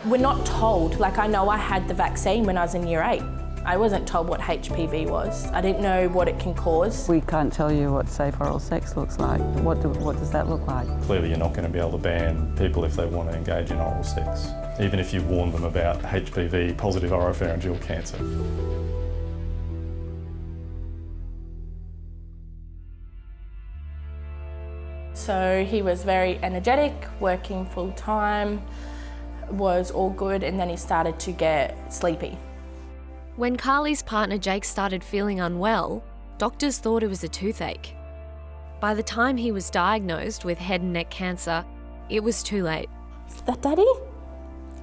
We're not told. Like, I know I had the vaccine when I was in year 8. I wasn't told what HPV was. I didn't know what it can cause. We can't tell you what safe oral sex looks like. What does that look like? Clearly you're not going to be able to ban people if they want to engage in oral sex, even if you warn them about HPV, positive oropharyngeal cancer. So he was very energetic, working full time, was all good, and then he started to get sleepy. When Carly's partner Jake started feeling unwell, doctors thought it was a toothache. By the time he was diagnosed with head and neck cancer, it was too late. Is that Daddy?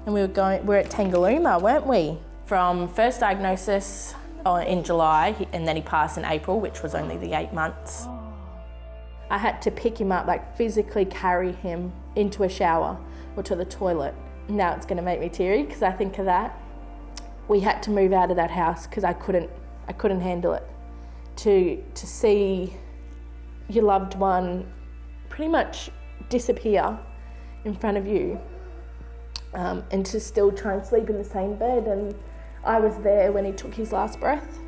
And we're at Tangalooma, weren't we? From first diagnosis in July, and then he passed in April, which was only the 8 months. I had to pick him up, like physically carry him into a shower or to the toilet. Now it's going to make me teary because I think of that. We had to move out of that house because I couldn't handle it. To see your loved one pretty much disappear in front of you, and to still try and sleep in the same bed, and I was there when he took his last breath.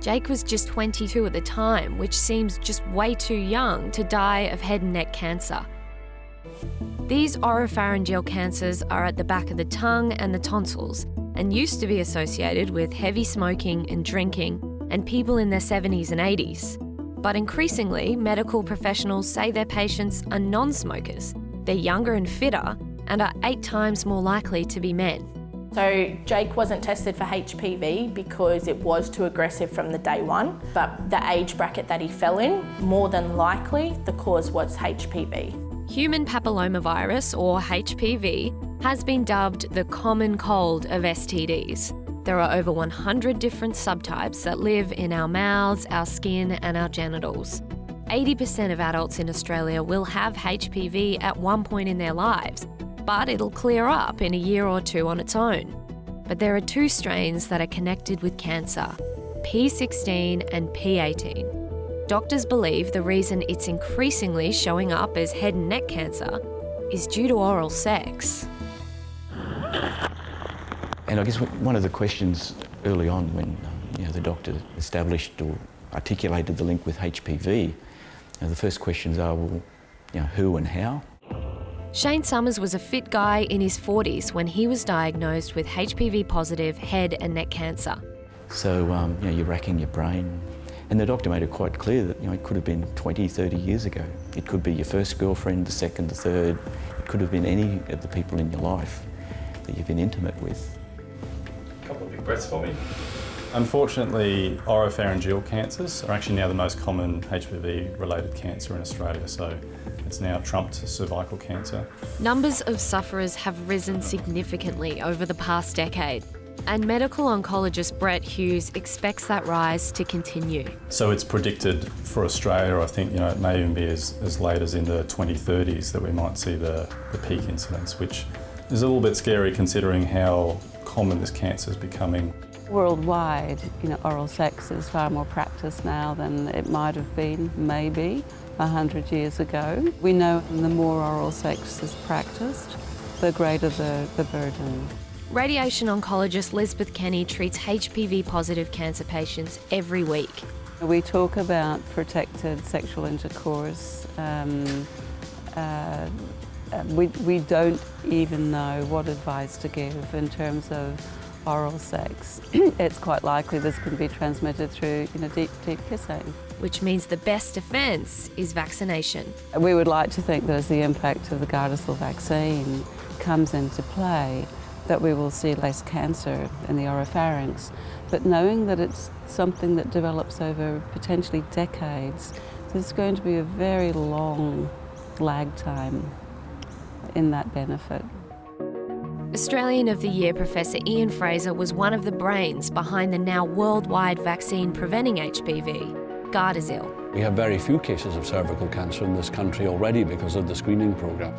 Jake was just 22 at the time, which seems just way too young to die of head and neck cancer. These oropharyngeal cancers are at the back of the tongue and the tonsils, and used to be associated with heavy smoking and drinking and people in their 70s and 80s. But increasingly, medical professionals say their patients are non-smokers. They're younger and fitter and are 8 times more likely to be men. So Jake wasn't tested for HPV because it was too aggressive from the day one, but the age bracket that he fell in, more than likely the cause was HPV. Human papillomavirus, or HPV, has been dubbed the common cold of STDs. There are over 100 different subtypes that live in our mouths, our skin and our genitals. 80% of adults in Australia will have HPV at one point in their lives, but it'll clear up in a year or 2 on its own. But there are 2 strains that are connected with cancer, P16 and P18. Doctors believe the reason it's increasingly showing up as head and neck cancer is due to oral sex. And I guess one of the questions early on when the doctor established or articulated the link with HPV, the first questions are, well, who and how? Shane Summers was a fit guy in his 40s when he was diagnosed with HPV-positive head and neck cancer. So, you're racking your brain. And the doctor made it quite clear that it could have been 20, 30 years ago. It could be your first girlfriend, the second, the third. It could have been any of the people in your life that you've been intimate with. A couple of big breaths for me. Unfortunately, oropharyngeal cancers are actually now the most common HPV-related cancer in Australia, so it's now trumped cervical cancer. Numbers of sufferers have risen significantly over the past decade, and medical oncologist Brett Hughes expects that rise to continue. So it's predicted for Australia, I think, it may even be as late as in the 2030s that we might see the peak incidence, which is a little bit scary considering how common this cancer is becoming. Worldwide, oral sex is far more practiced now than it might have been, maybe, 100 years ago. We know the more oral sex is practiced, the greater the burden. Radiation oncologist Lisbeth Kenny treats HPV-positive cancer patients every week. We talk about protected sexual intercourse. We don't even know what advice to give in terms of oral sex. It's quite likely this can be transmitted through deep kissing. Which means the best defence is vaccination. We would like to think that as the impact of the Gardasil vaccine comes into play, that we will see less cancer in the oropharynx. But knowing that it's something that develops over potentially decades, there's going to be a very long lag time in that benefit. Australian of the Year Professor Ian Fraser was one of the brains behind the now worldwide vaccine preventing HPV, Gardasil. We have very few cases of cervical cancer in this country already because of the screening programme.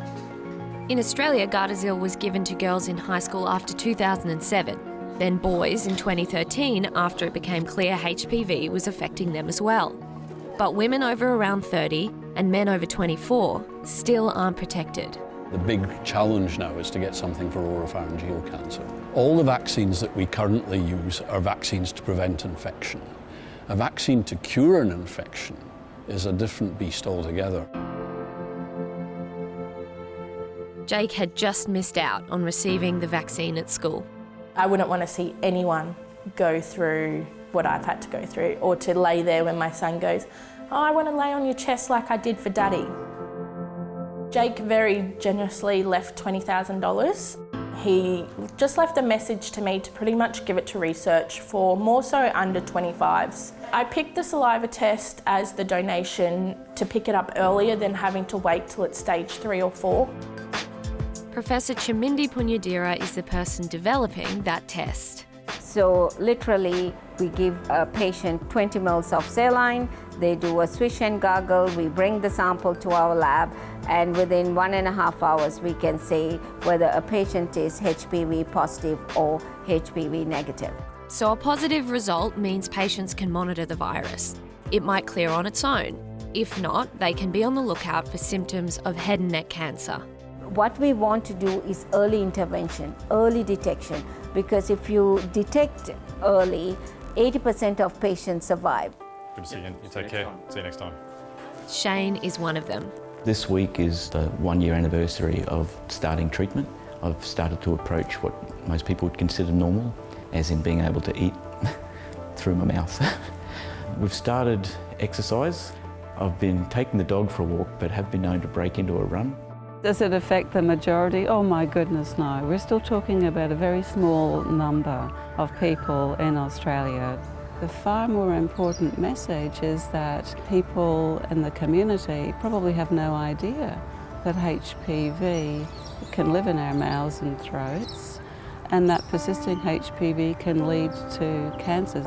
In Australia, Gardasil was given to girls in high school after 2007, then boys in 2013 after it became clear HPV was affecting them as well. But women over around 30 and men over 24 still aren't protected. The big challenge now is to get something for oropharyngeal cancer. All the vaccines that we currently use are vaccines to prevent infection. A vaccine to cure an infection is a different beast altogether. Jake had just missed out on receiving the vaccine at school. I wouldn't want to see anyone go through what I've had to go through, or to lay there when my son goes, "Oh, I want to lay on your chest like I did for Daddy." Jake very generously left $20,000. He just left a message to me to pretty much give it to research for more so under 25s. I picked the saliva test as the donation to pick it up earlier than having to wait till it's stage 3 or 4. Professor Chamindi Punyadira is the person developing that test. So literally, we give a patient 20 ml of saline, they do a swish and gargle, we bring the sample to our lab, and within 1.5 hours we can say whether a patient is HPV positive or HPV negative. So a positive result means patients can monitor the virus. It might clear on its own. If not, they can be on the lookout for symptoms of head and neck cancer. What we want to do is early intervention, early detection, because if you detect early, 80% of patients survive. Good to see you. You take care. See you next time. Shane is one of them. This week is the 1-year anniversary of starting treatment. I've started to approach what most people would consider normal, as in being able to eat through my mouth. We've started exercise. I've been taking the dog for a walk, but have been known to break into a run. Does it affect the majority? Oh my goodness, no. We're still talking about a very small number of people in Australia. The far more important message is that people in the community probably have no idea that HPV can live in our mouths and throats, and that persisting HPV can lead to cancers.